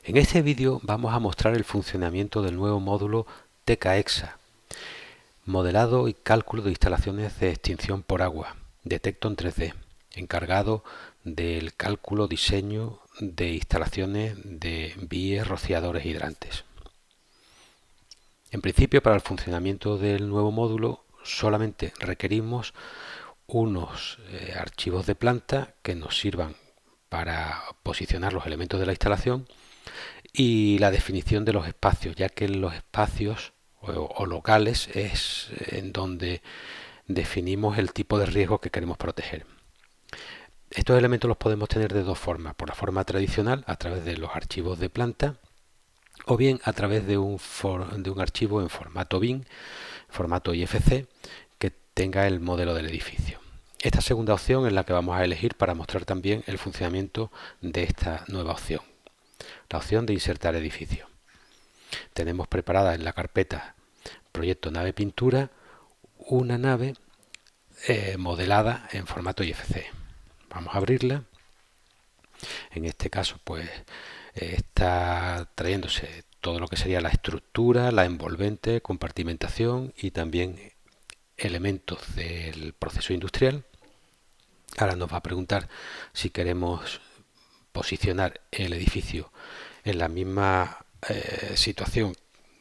En este vídeo vamos a mostrar el funcionamiento del nuevo módulo TKEXA, modelado y cálculo de instalaciones de extinción por agua, de Tecton 3D, encargado del cálculo diseño de instalaciones de víes rociadores hidrantes. En principio, para el funcionamiento del nuevo módulo solamente requerimos unos archivos de planta que nos sirvan para posicionar los elementos de la instalación y la definición de los espacios, ya que los espacios o locales es en donde definimos el tipo de riesgo que queremos proteger. Estos elementos los podemos tener de dos formas: por la forma tradicional, a través de los archivos de planta, o bien a través de un archivo en formato BIM, formato IFC, que tenga el modelo del edificio. Esta segunda opción es la que vamos a elegir para mostrar también el funcionamiento de esta nueva opción, la opción de insertar edificio. Tenemos preparada en la carpeta Proyecto Nave Pintura una nave modelada en formato IFC. Vamos a abrirla. En este caso, pues está trayéndose todo lo que sería la estructura, la envolvente, compartimentación y también elementos del proceso industrial. Ahora nos va a preguntar si queremos posicionar el edificio en la misma situación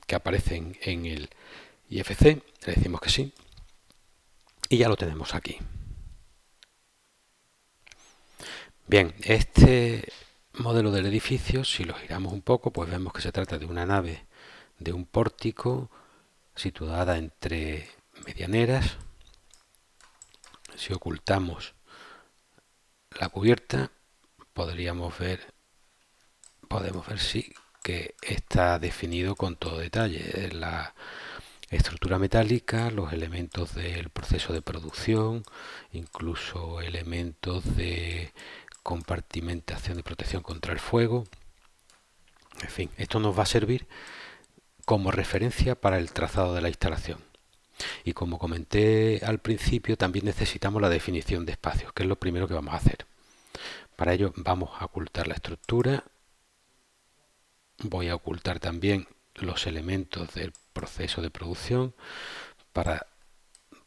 que aparecen en el IFC. Le decimos que sí y ya lo tenemos aquí. Bien, este modelo del edificio, si lo giramos un poco, pues vemos que se trata de una nave de un pórtico situada entre medianeras. Si ocultamos la cubierta, podemos ver sí que está definido con todo detalle: la estructura metálica, los elementos del proceso de producción, incluso elementos de compartimentación de protección contra el fuego. En fin, esto nos va a servir como referencia para el trazado de la instalación. Y como comenté al principio, también necesitamos la definición de espacios, que es lo primero que vamos a hacer. Para ello vamos a ocultar la estructura. Voy a ocultar también los elementos del proceso de producción para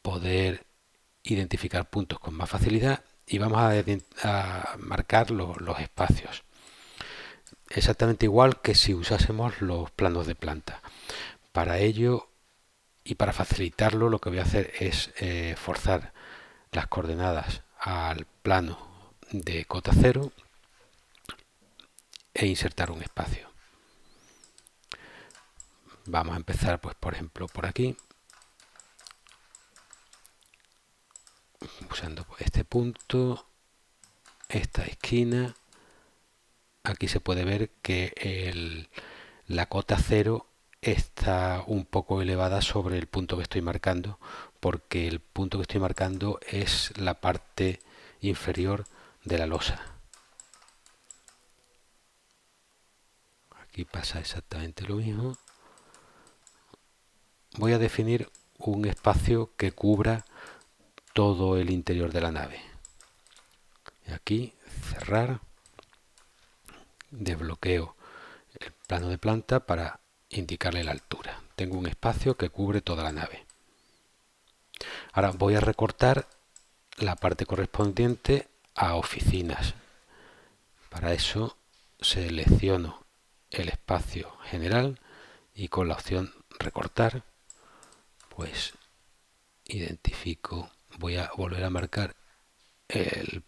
poder identificar puntos con más facilidad, y vamos a marcar los espacios exactamente igual que si usásemos los planos de planta. Para ello y para facilitarlo, lo que voy a hacer es forzar las coordenadas al plano de cota cero e insertar un espacio. Vamos a empezar, pues, por ejemplo, por aquí, usando este punto, esta esquina. Aquí se puede ver que la cota cero está un poco elevada sobre el punto que estoy marcando, porque el punto que estoy marcando es la parte inferior de la losa. Aquí pasa exactamente lo mismo. Voy a definir un espacio que cubra todo el interior de la nave. Y aquí cerrar, desbloqueo el plano de planta para indicarle la altura. Tengo un espacio que cubre toda la nave. Ahora voy a recortar la parte correspondiente a oficinas. Para eso selecciono el espacio general y con la opción recortar, pues identifico, voy a volver a marcar el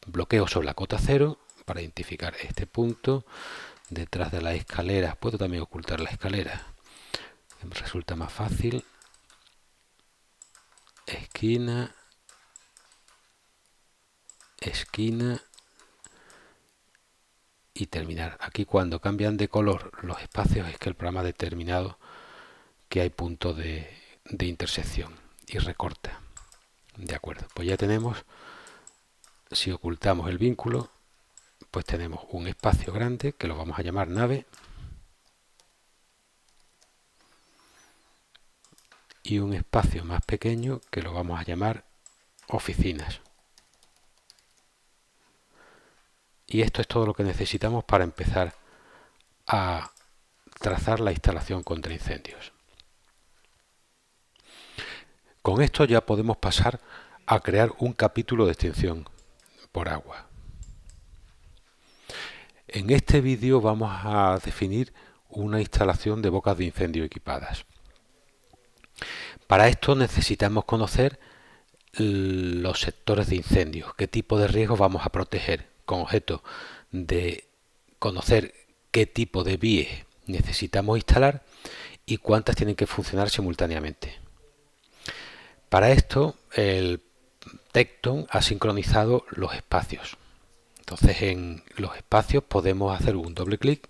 bloqueo sobre la cota cero para identificar este punto. Detrás de la escalera puedo también ocultar la escalera, me resulta más fácil. Esquina, esquina y terminar. Aquí, cuando cambian de color los espacios, es que el programa ha determinado que hay punto de intersección y recorta. De acuerdo, pues ya tenemos, si ocultamos el vínculo, pues tenemos un espacio grande que lo vamos a llamar nave y un espacio más pequeño que lo vamos a llamar oficinas. Y esto es todo lo que necesitamos para empezar a trazar la instalación contra incendios. Con esto ya podemos pasar a crear un capítulo de extinción por agua. En este vídeo vamos a definir una instalación de bocas de incendio equipadas. Para esto necesitamos conocer los sectores de incendios, qué tipo de riesgos vamos a proteger, con objeto de conocer qué tipo de vías necesitamos instalar y cuántas tienen que funcionar simultáneamente. Para esto el Tecton ha sincronizado los espacios. Entonces en los espacios podemos hacer un doble clic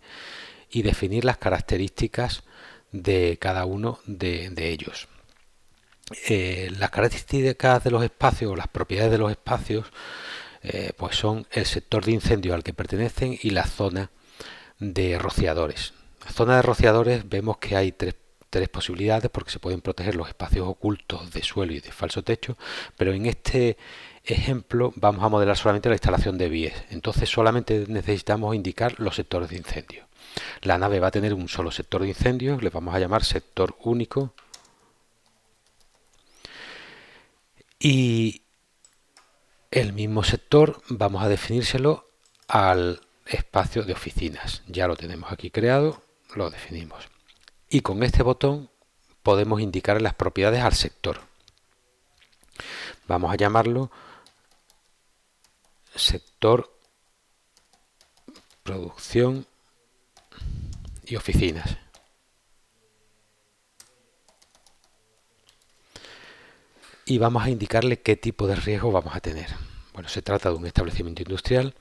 y definir las características de cada uno de ellos. Las características de los espacios o las propiedades de los espacios pues son el sector de incendio al que pertenecen y la zona de rociadores. La zona de rociadores vemos que hay tres posibilidades porque se pueden proteger los espacios ocultos de suelo y de falso techo, pero en este ejemplo vamos a modelar solamente la instalación de vías, entonces solamente necesitamos indicar los sectores de incendio. La nave va a tener un solo sector de incendio, le vamos a llamar sector único, y el mismo sector vamos a definírselo al espacio de oficinas. Ya lo tenemos aquí creado, lo definimos. Y con este botón podemos indicar las propiedades al sector. Vamos a llamarlo sector producción y oficinas. Y vamos a indicarle qué tipo de riesgo vamos a tener. Bueno, se trata de un establecimiento industrial.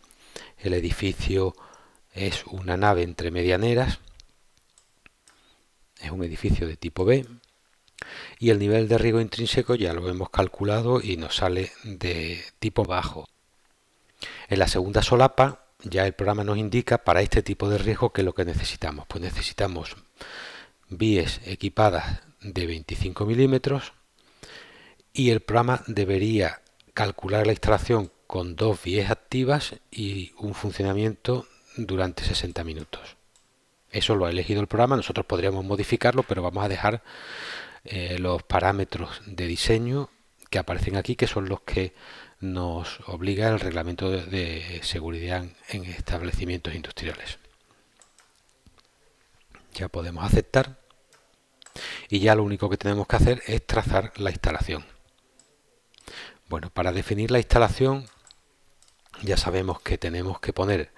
El edificio es una nave entre medianeras. Es un edificio de tipo B. Y el nivel de riesgo intrínseco ya lo hemos calculado y nos sale de tipo bajo. En la segunda solapa ya el programa nos indica para este tipo de riesgo qué es lo que necesitamos. Pues necesitamos vías equipadas de 25 milímetros y el programa debería calcular la instalación con 2 vías activas y un funcionamiento durante 60 minutos. Eso lo ha elegido el programa, nosotros podríamos modificarlo, pero vamos a dejar los parámetros de diseño que aparecen aquí, que son los que nos obliga el reglamento de seguridad en establecimientos industriales. Ya podemos aceptar y ya lo único que tenemos que hacer es trazar la instalación. Bueno, para definir la instalación ya sabemos que tenemos que poner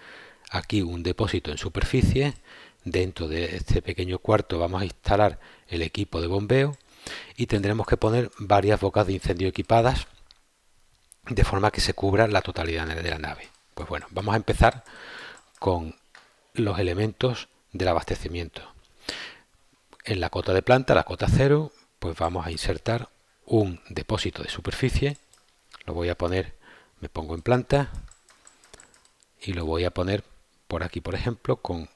aquí un depósito en superficie. Dentro de este pequeño cuarto vamos a instalar el equipo de bombeo y tendremos que poner varias bocas de incendio equipadas de forma que se cubra la totalidad de la nave. Pues bueno, vamos a empezar con los elementos del abastecimiento. En la cota de planta, la cota 0, pues vamos a insertar un depósito de superficie. Lo voy a poner, me pongo en planta y lo voy a poner por aquí, por ejemplo, con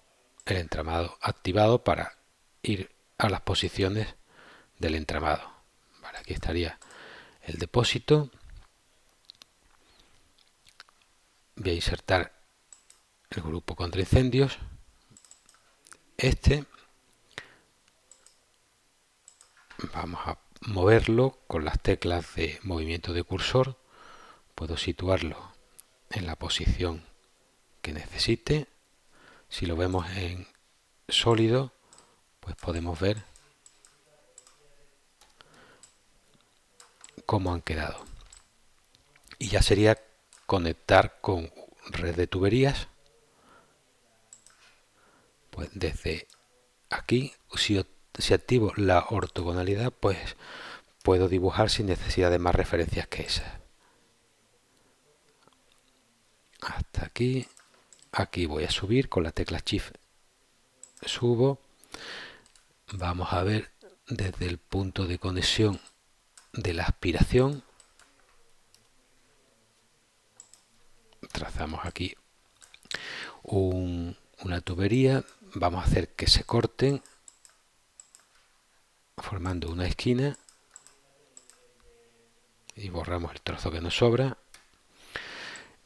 el entramado activado para ir a las posiciones del entramado. Vale, aquí estaría el depósito. Voy a insertar el grupo contra incendios. Vamos a moverlo con las teclas de movimiento de cursor. Puedo situarlo en la posición que necesite. Si lo vemos en sólido, pues podemos ver cómo han quedado. Y ya sería conectar con red de tuberías. Pues desde aquí, si activo la ortogonalidad, pues puedo dibujar sin necesidad de más referencias que esas. Hasta aquí. Aquí voy a subir con la tecla Shift. Subo. Vamos a ver desde el punto de conexión de la aspiración. Trazamos aquí una tubería. Vamos a hacer que se corten formando una esquina y borramos el trozo que nos sobra.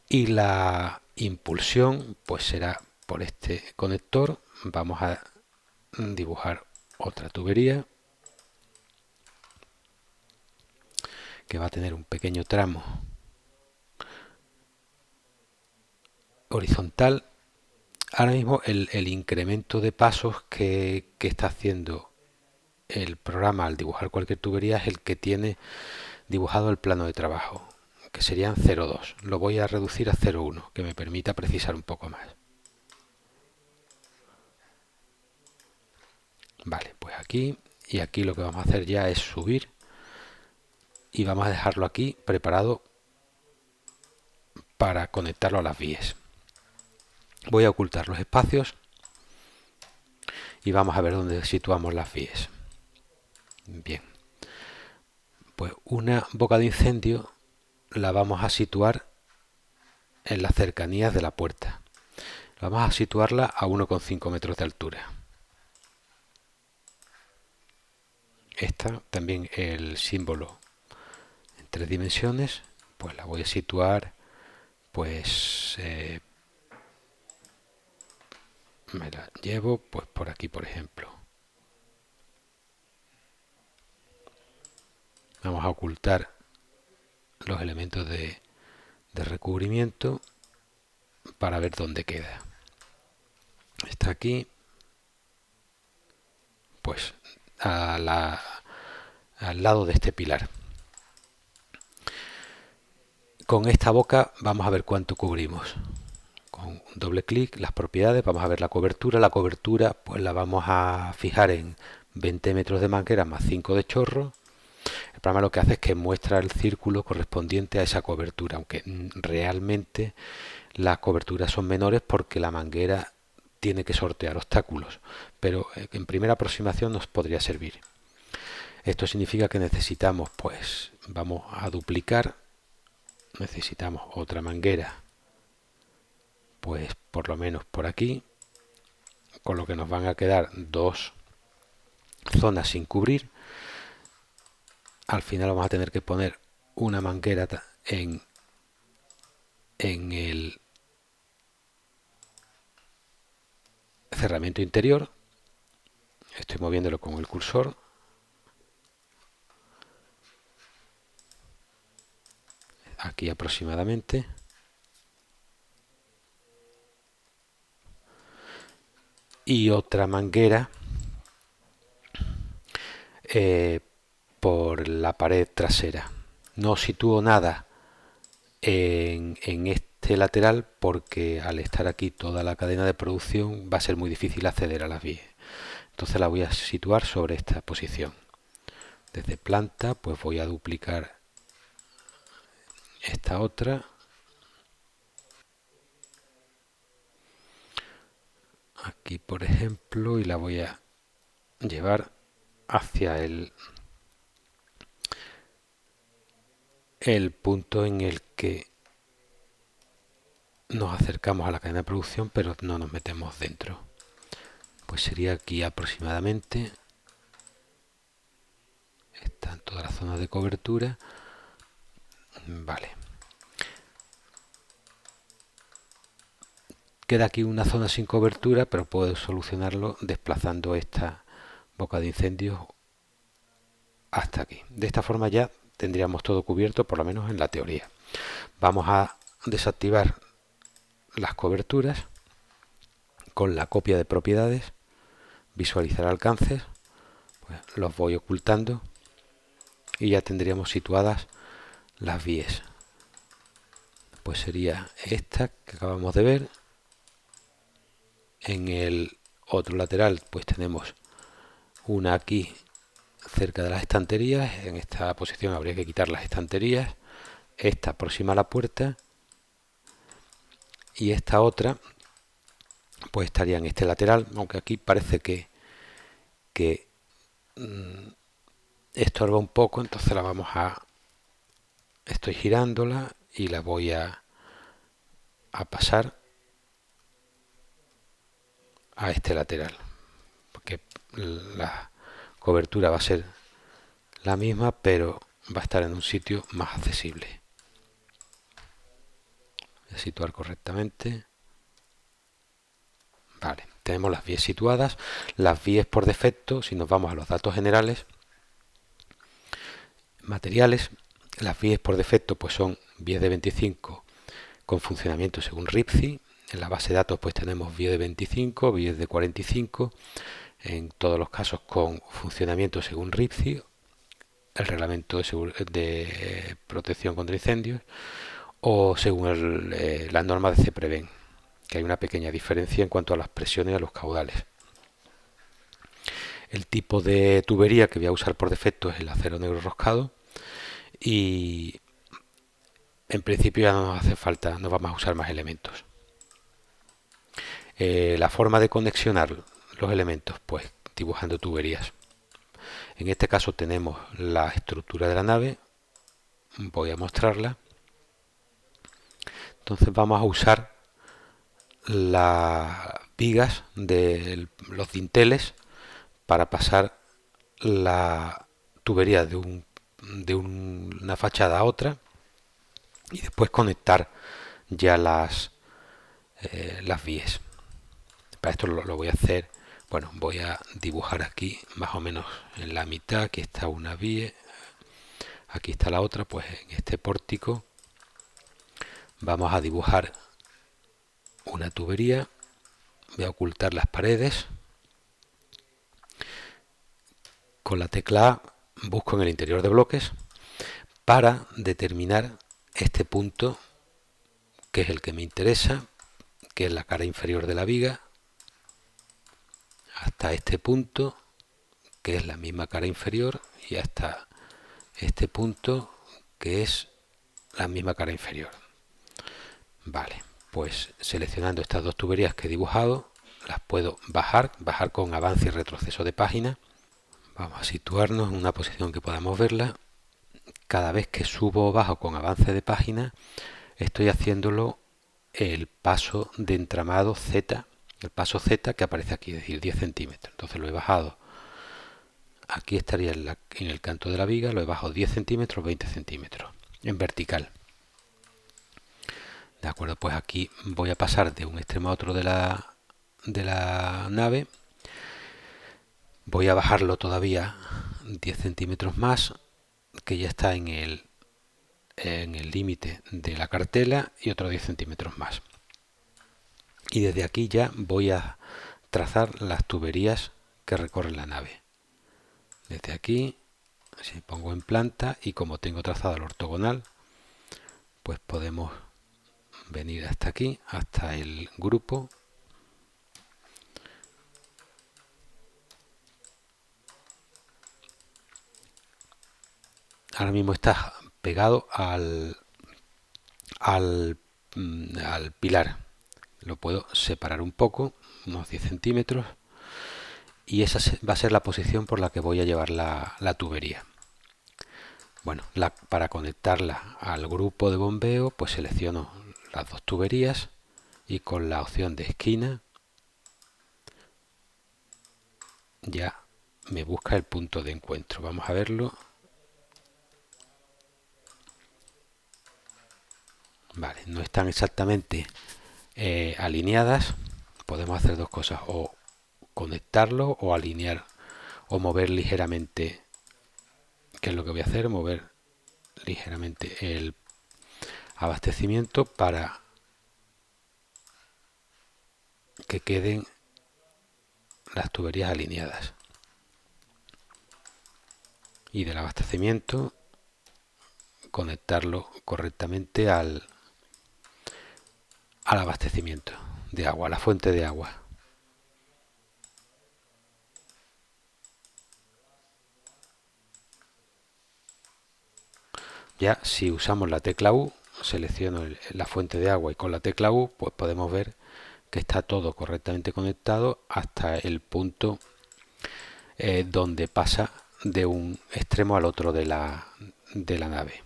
Y la impulsión pues será por este conector. vamos a dibujar otra tubería que va a tener un pequeño tramo horizontal. Ahora mismo el incremento de pasos que está haciendo el programa al dibujar cualquier tubería es el que tiene dibujado el plano de trabajo, que serían 0,2. Lo voy a reducir a 0,1, que me permita precisar un poco más. Vale, pues aquí y aquí lo que vamos a hacer ya es subir y vamos a dejarlo aquí preparado para conectarlo a las vías. Voy a ocultar los espacios y vamos a ver dónde situamos las vías. Bien, pues una boca de incendio la vamos a situar en las cercanías de la puerta. Vamos a situarla a 1,5 metros de altura. Esta también, el símbolo en 3 dimensiones, pues la voy a situar, pues me la llevo pues por aquí, por ejemplo. Vamos a ocultar los elementos de recubrimiento para ver dónde queda. Está aquí, pues al lado de este pilar. Con esta boca vamos a ver cuánto cubrimos. Con un doble clic, las propiedades, vamos a ver la cobertura. La cobertura pues la vamos a fijar en 20 metros de manguera más 5 de chorro. El programa lo que hace es que muestra el círculo correspondiente a esa cobertura, aunque realmente las coberturas son menores porque la manguera tiene que sortear obstáculos, pero en primera aproximación nos podría servir. Esto significa que necesitamos, pues vamos a duplicar, necesitamos otra manguera, pues por lo menos por aquí, con lo que nos van a quedar 2 zonas sin cubrir. Al final vamos a tener que poner una manguera en el cerramiento interior. Estoy moviéndolo con el cursor. Aquí aproximadamente. Y otra manguera por la pared trasera. No sitúo nada en este lateral porque al estar aquí toda la cadena de producción va a ser muy difícil acceder a las vías. Entonces la voy a situar sobre esta posición. Desde planta pues voy a duplicar esta otra. Aquí por ejemplo, y la voy a llevar hacia el punto en el que nos acercamos a la cadena de producción pero no nos metemos dentro. Pues sería aquí aproximadamente. Está en toda la zona de cobertura. Vale. Queda aquí una zona sin cobertura, pero puedo solucionarlo desplazando esta boca de incendio hasta aquí. De esta forma ya tendríamos todo cubierto, por lo menos en la teoría. Vamos a desactivar las coberturas con la copia de propiedades, visualizar alcances, pues los voy ocultando y ya tendríamos situadas las vías. Pues sería esta que acabamos de ver. En el otro lateral pues tenemos una aquí cerca de las estanterías. En esta posición habría que quitar las estanterías. Esta próxima a la puerta y esta otra pues estaría en este lateral, aunque aquí parece que estorba un poco, entonces la vamos a... Estoy girándola y la voy a pasar a este lateral, porque la cobertura va a ser la misma, pero va a estar en un sitio más accesible. Voy a situar correctamente. Vale, tenemos las vías situadas. Las vías por defecto, si nos vamos a los datos generales, materiales, las vías por defecto pues son vías de 25 con funcionamiento según RIPCI. En la base de datos pues tenemos vías de 25, vías de 45, en todos los casos con funcionamiento según RIPCI, el reglamento de protección contra incendios, o según las normas de CEPREVEN, que hay una pequeña diferencia en cuanto a las presiones y a los caudales. El tipo de tubería que voy a usar por defecto es el acero negro roscado, y en principio ya no nos hace falta, no vamos a usar más elementos. La forma de conexionar los elementos, pues dibujando tuberías. En este caso tenemos la estructura de la nave, voy a mostrarla. Entonces vamos a usar las vigas de los dinteles para pasar la tubería de una fachada a otra y después conectar ya las vías. Para esto lo voy a hacer, bueno, voy a dibujar aquí más o menos en la mitad. Aquí está una vía, aquí está la otra. Pues en este pórtico vamos a dibujar una tubería. Voy a ocultar las paredes. Con la tecla A busco en el interior de bloques para determinar este punto, que es el que me interesa, que es la cara inferior de la viga, hasta este punto, que es la misma cara inferior, y hasta este punto, que es la misma cara inferior. Vale, pues seleccionando estas dos tuberías que he dibujado, las puedo bajar con avance y retroceso de página. Vamos a situarnos en una posición que podamos verla. Cada vez que subo o bajo con avance de página, estoy haciéndolo el paso de entramado Z, el paso Z que aparece aquí, es decir, 10 centímetros. Entonces lo he bajado, aquí estaría en el canto de la viga, lo he bajado 10 centímetros, 20 centímetros, en vertical. De acuerdo, pues aquí voy a pasar de un extremo a otro de la nave. Voy a bajarlo todavía 10 centímetros más, que ya está en el límite de la cartela, y otros 10 centímetros más. Y desde aquí ya voy a trazar las tuberías que recorren la nave. Desde aquí, si pongo en planta, y como tengo trazado el ortogonal, pues podemos venir hasta aquí, hasta el grupo. Ahora mismo está pegado al pilar. Lo puedo separar un poco, unos 10 centímetros, y esa va a ser la posición por la que voy a llevar la tubería. Bueno, para conectarla al grupo de bombeo, pues selecciono las dos tuberías y con la opción de esquina ya me busca el punto de encuentro. Vamos a verlo. Vale, no están exactamente alineadas. Podemos hacer dos cosas: o conectarlo o alinear o mover ligeramente. ¿Qué es lo que voy a hacer? Mover ligeramente el abastecimiento para que queden las tuberías alineadas, y del abastecimiento conectarlo correctamente al abastecimiento de agua, a la fuente de agua. Ya si usamos la tecla U, selecciono la fuente de agua, y con la tecla U pues podemos ver que está todo correctamente conectado hasta el punto donde pasa de un extremo al otro de la nave.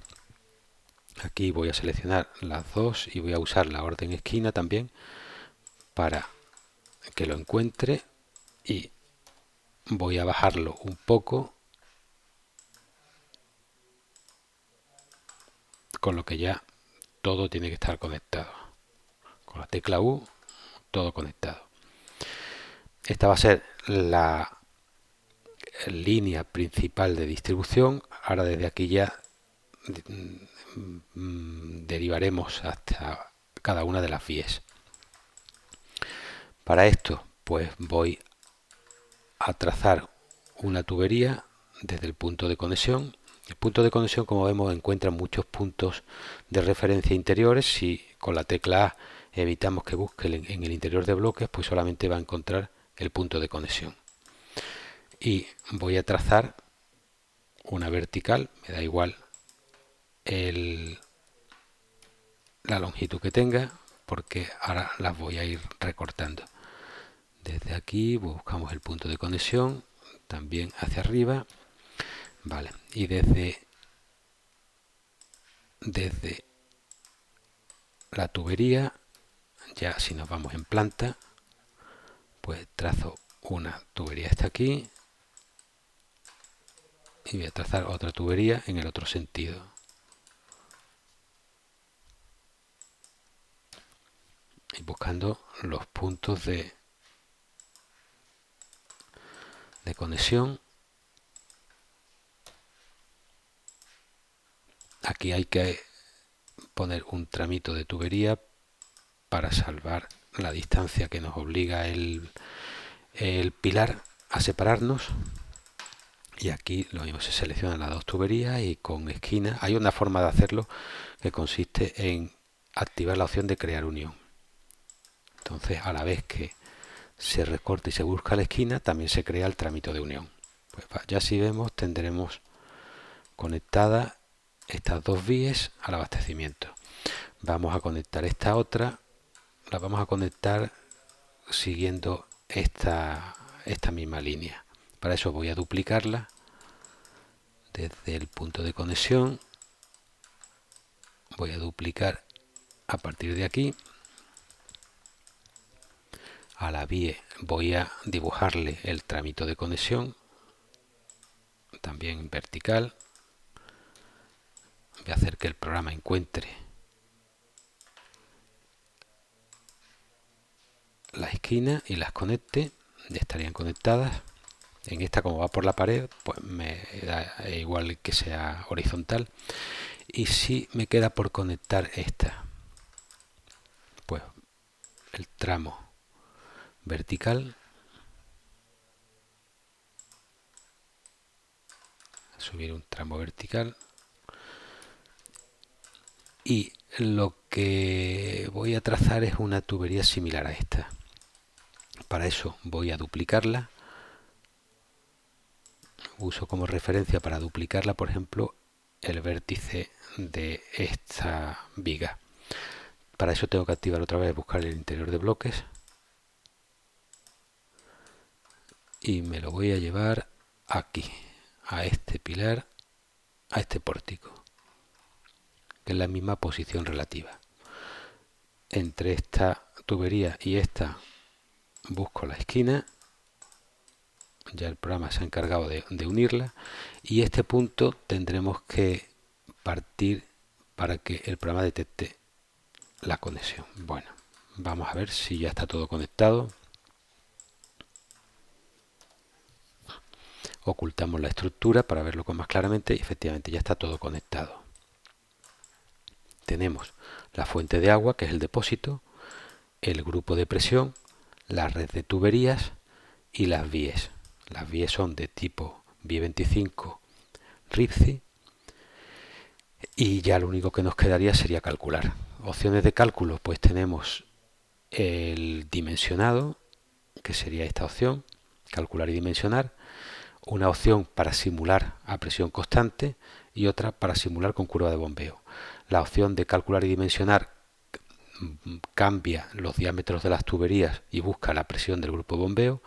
Aquí voy a seleccionar las dos y voy a usar la orden esquina también para que lo encuentre, y voy a bajarlo un poco, con lo que ya todo tiene que estar conectado. Con la tecla U, todo conectado. Esta va a ser la línea principal de distribución. Ahora desde aquí ya derivaremos hasta cada una de las vías. Para esto, pues voy a trazar una tubería desde el punto de conexión. El punto de conexión, como vemos, encuentra muchos puntos de referencia interiores. Si con la tecla A evitamos que busque en el interior de bloques, pues solamente va a encontrar el punto de conexión. Y voy a trazar una vertical, me da igual la longitud que tenga, porque ahora las voy a ir recortando. Desde aquí buscamos el punto de conexión, también hacia arriba, vale, y desde la tubería, ya si nos vamos en planta, pues trazo una tubería hasta aquí y voy a trazar otra tubería en el otro sentido. Y buscando los puntos de conexión. Aquí hay que poner un tramito de tubería para salvar la distancia que nos obliga el pilar a separarnos. Y aquí lo mismo, se seleccionan las dos tuberías y con esquina. Hay una forma de hacerlo que consiste en activar la opción de crear unión. Entonces, a la vez que se recorta y se busca la esquina, también se crea el trámite de unión. Pues ya si vemos, tendremos conectadas estas dos vías al abastecimiento. Vamos a conectar esta otra, la vamos a conectar siguiendo esta misma línea. Para eso voy a duplicarla desde el punto de conexión. Voy a duplicar a partir de aquí. A la vía voy a dibujarle el trámite de conexión, también vertical. Voy a hacer que el programa encuentre la esquina y las conecte. Ya estarían conectadas. En esta, como va por la pared, pues me da igual que sea horizontal. Y si me queda por conectar esta, pues el tramo vertical, subir un tramo vertical, y lo que voy a trazar es una tubería similar a esta. Para eso voy a duplicarla. Uso como referencia para duplicarla, por ejemplo, el vértice de esta viga. Para eso tengo que activar otra vez, buscar el interior de bloques, y me lo voy a llevar aquí, a este pilar, a este pórtico, que es la misma posición relativa. Entre esta tubería y esta busco la esquina. Ya el programa se ha encargado de unirla, y este punto tendremos que partir para que el programa detecte la conexión. Bueno, vamos a ver si ya está todo conectado. Ocultamos la estructura para verlo con más claramente, y efectivamente ya está todo conectado. Tenemos la fuente de agua, que es el depósito, el grupo de presión, la red de tuberías y las vías. Las vías son de tipo vía 25 RIPCI, y ya lo único que nos quedaría sería calcular. Opciones de cálculo, pues tenemos el dimensionado, que sería esta opción, calcular y dimensionar, una opción para simular a presión constante y otra para simular con curva de bombeo. La opción de calcular y dimensionar cambia los diámetros de las tuberías y busca la presión del grupo de bombeo.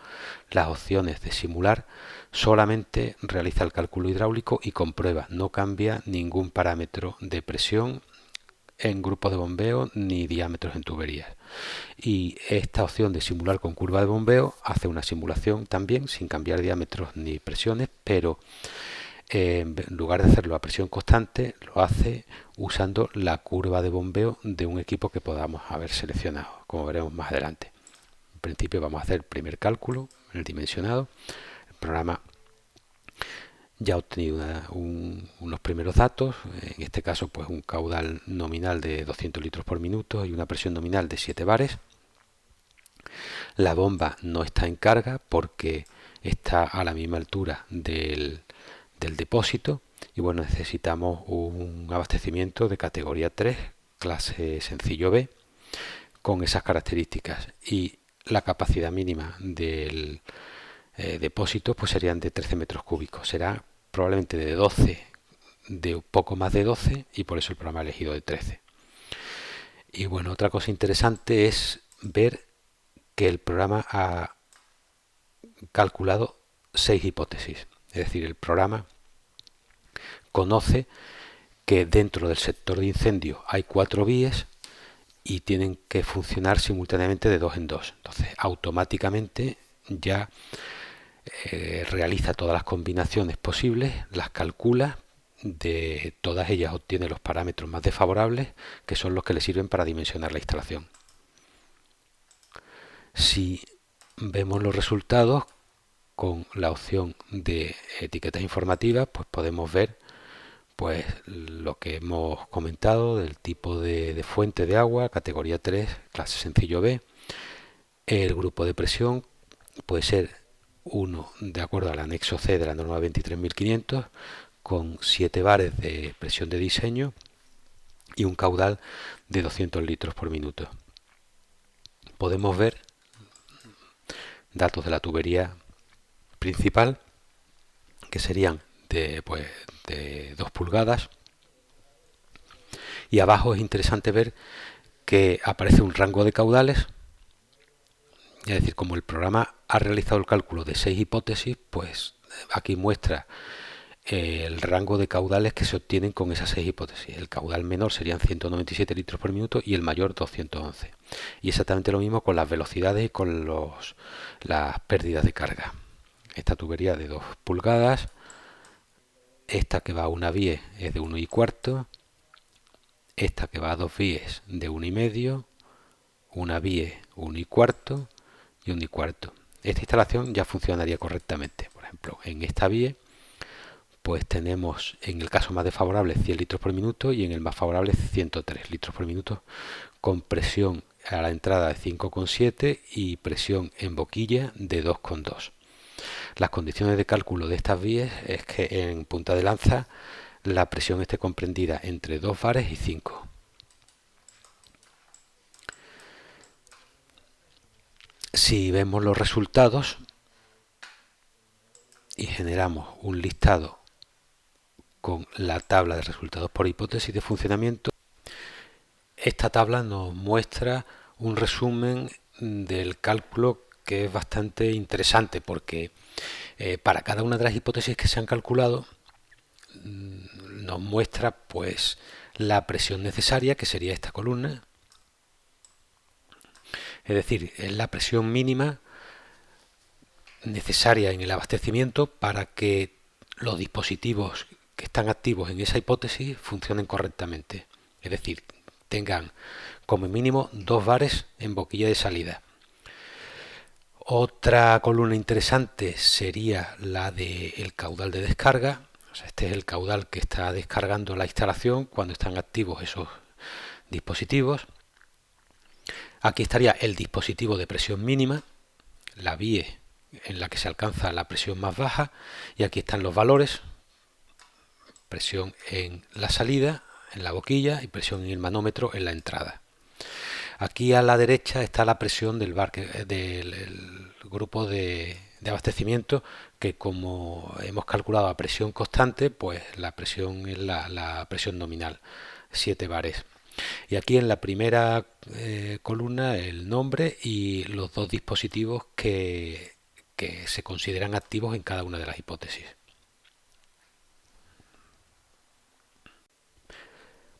Las opciones de simular solamente realiza el cálculo hidráulico y comprueba, no cambia ningún parámetro de presión en grupos de bombeo ni diámetros en tuberías. Y esta opción de simular con curva de bombeo hace una simulación también sin cambiar diámetros ni presiones, pero en lugar de hacerlo a presión constante, lo hace usando la curva de bombeo de un equipo que podamos haber seleccionado, como veremos más adelante. principio vamos a hacer el primer cálculo, el dimensionado. El programa ya ha obtenido unos primeros datos, en este caso pues un caudal nominal de 200 litros por minuto y una presión nominal de 7 bares. La bomba no está en carga porque está a la misma altura del depósito y bueno, necesitamos un abastecimiento de categoría 3, clase sencillo B, con esas características, y la capacidad mínima del depósito pues serían de 13 metros cúbicos, será probablemente de 12, de un poco más de 12, y por eso el programa ha elegido de 13. Y bueno, otra cosa interesante es ver que el programa ha calculado 6 hipótesis, es decir, el programa conoce que dentro del sector de incendio hay 4 vías y tienen que funcionar simultáneamente de 2 en 2. Entonces, automáticamente ya realiza todas las combinaciones posibles, las calcula, de todas ellas obtiene los parámetros más desfavorables, que son los que le sirven para dimensionar la instalación. Si vemos los resultados con la opción de etiquetas informativas, pues podemos ver pues lo que hemos comentado del tipo de fuente de agua, categoría 3, clase sencillo B. El grupo de presión puede ser 1 de acuerdo al anexo C de la norma 23500, con 7 bares de presión de diseño y un caudal de 200 litros por minuto. Podemos ver datos de la tubería principal, que serían de 2 pulgadas, y abajo es interesante ver que aparece un rango de caudales, es decir, como el programa ha realizado el cálculo de 6 hipótesis, pues aquí muestra el rango de caudales que se obtienen con esas 6 hipótesis. El caudal menor serían 197 litros por minuto y el mayor 211. Y exactamente lo mismo con las velocidades y con las pérdidas de carga. Esta tubería de 2 pulgadas, esta que va a una vía es de 1,25, esta que va a 2 vías de 1,5, una vía 1,25 y 1,25. Esta instalación ya funcionaría correctamente. Por ejemplo, en esta vía pues tenemos en el caso más desfavorable 100 litros por minuto y en el más favorable 103 litros por minuto, con presión a la entrada de 5,7 y presión en boquilla de 2,2. Las condiciones de cálculo de estas vías es que en punta de lanza la presión esté comprendida entre 2 bares y 5. Si vemos los resultados y generamos un listado con la tabla de resultados por hipótesis de funcionamiento, esta tabla nos muestra un resumen del cálculo que es bastante interesante, porque para cada una de las hipótesis que se han calculado nos muestra pues la presión necesaria, que sería esta columna, es decir, es la presión mínima necesaria en el abastecimiento para que los dispositivos que están activos en esa hipótesis funcionen correctamente, es decir, tengan como mínimo 2 bares en boquilla de salida. Otra columna interesante sería la del caudal de descarga. O sea, este es el caudal que está descargando la instalación cuando están activos esos dispositivos. Aquí estaría el dispositivo de presión mínima, la vía en la que se alcanza la presión más baja, y aquí están los valores: presión en la salida, en la boquilla, y presión en el manómetro en la entrada. Aquí a la derecha está la presión del grupo de abastecimiento, que como hemos calculado a presión constante, pues la presión es la presión nominal, 7 bares. Y aquí en la primera columna el nombre y los 2 dispositivos que se consideran activos en cada una de las hipótesis.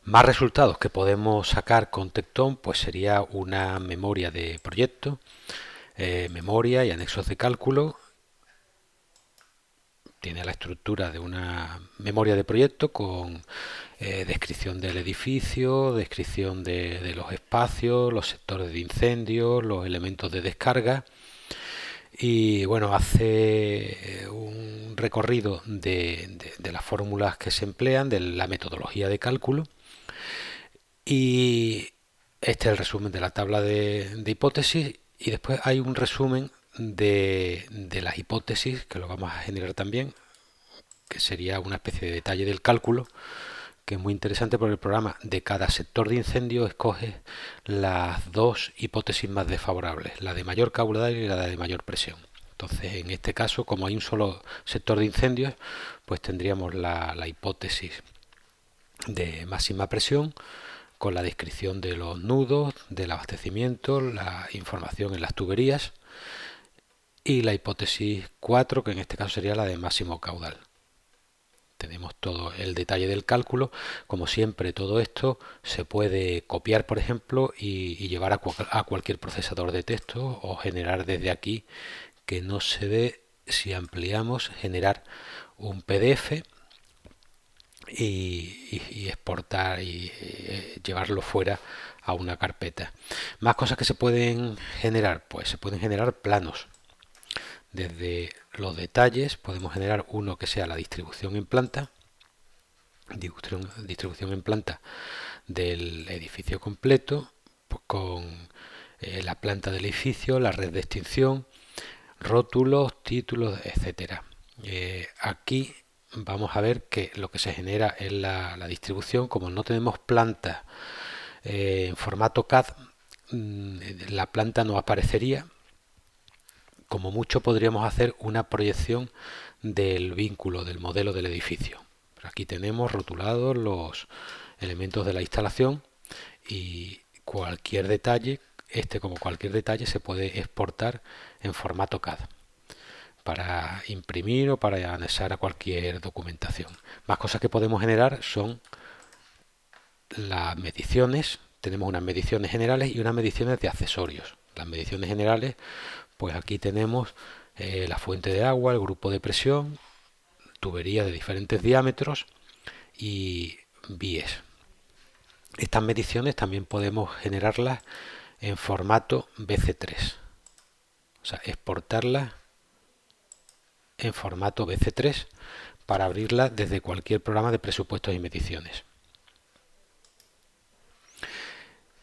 Más resultados que podemos sacar con Tecton pues sería una memoria de proyecto, memoria y anexos de cálculo. tiene la estructura de una memoria de proyecto con descripción del edificio, descripción de los espacios, los sectores de incendio, los elementos de descarga. Y bueno, hace un recorrido de las fórmulas que se emplean, de la metodología de cálculo. Y este es el resumen de la tabla de hipótesis. Y después hay un resumen de las hipótesis, que lo vamos a generar también, que sería una especie de detalle del cálculo, que es muy interesante porque el programa de cada sector de incendio escoge las dos hipótesis más desfavorables, la de mayor caudal y la de mayor presión. Entonces, en este caso, como hay un solo sector de incendios, pues tendríamos la hipótesis de máxima presión, con la descripción de los nudos, del abastecimiento, la información en las tuberías, y la hipótesis 4, que en este caso sería la de máximo caudal. Tenemos todo el detalle del cálculo. Como siempre, todo esto se puede copiar, por ejemplo, y llevar a cualquier procesador de texto, o generar desde aquí, que no se ve si ampliamos, generar un PDF y exportar y llevarlo fuera a una carpeta. Más cosas que se pueden generar, pues se pueden generar planos. Desde los detalles podemos generar uno que sea la distribución en planta, del edificio completo, pues con la planta del edificio, la red de extinción, rótulos, títulos, etcétera. Aquí vamos a ver que lo que se genera es la distribución. Como no tenemos planta en formato CAD, la planta no aparecería. Como mucho podríamos hacer una proyección del vínculo, del modelo del edificio. Aquí tenemos rotulados los elementos de la instalación, y cualquier detalle, como cualquier detalle, se puede exportar en formato CAD para imprimir o para anexar a cualquier documentación. Más cosas que podemos generar son las mediciones. Tenemos unas mediciones generales y unas mediciones de accesorios. Las mediciones generales, pues aquí tenemos la fuente de agua, el grupo de presión, tuberías de diferentes diámetros y víes. Estas mediciones también podemos generarlas en formato BC3, o sea, exportarlas en formato BC3 para abrirlas desde cualquier programa de presupuestos y mediciones.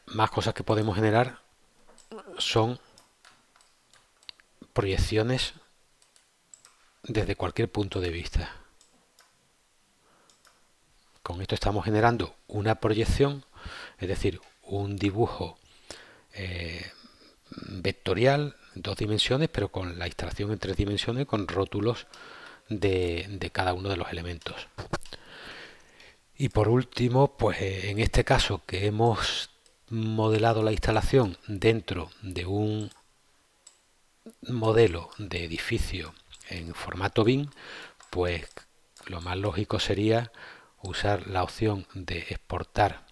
Más cosas que podemos generar son proyecciones desde cualquier punto de vista. Con esto estamos generando una proyección, es decir, un dibujo vectorial en 2 dimensiones, pero con la instalación en 3 dimensiones, con rótulos de cada uno de los elementos. Y por último, pues en este caso, que hemos modelado la instalación dentro de un modelo de edificio en formato BIM, pues lo más lógico sería usar la opción de exportar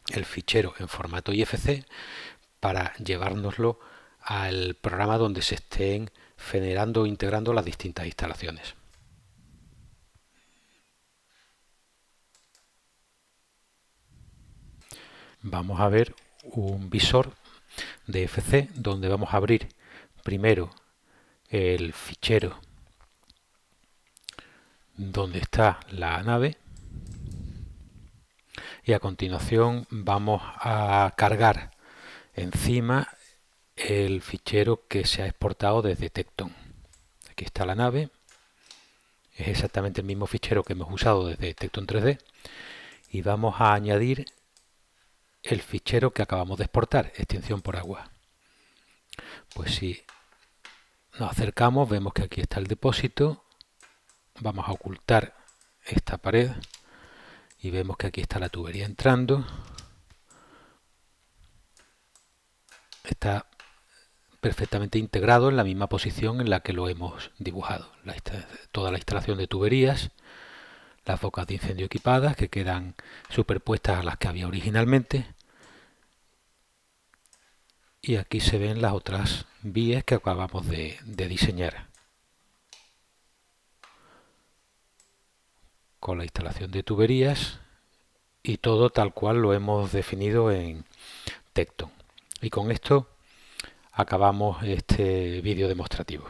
el fichero en formato IFC para llevárnoslo al programa donde se estén generando o integrando las distintas instalaciones. Vamos a ver un visor de FC donde vamos a abrir primero el fichero donde está la nave, y a continuación vamos a cargar encima el fichero que se ha exportado desde Tecton. Aquí está la nave, es exactamente el mismo fichero que hemos usado desde Tecton 3D, y vamos a añadir el fichero que acabamos de exportar, extinción por agua. Pues si nos acercamos, vemos que aquí está el depósito. Vamos a ocultar esta pared y vemos que aquí está la tubería entrando. Está perfectamente integrado en la misma posición en la que lo hemos dibujado. Toda la instalación de tuberías, las bocas de incendio equipadas que quedan superpuestas a las que había originalmente, y aquí se ven las otras vías que acabamos de diseñar. con la instalación de tuberías y todo tal cual lo hemos definido en Tecton. Y con esto acabamos este vídeo demostrativo.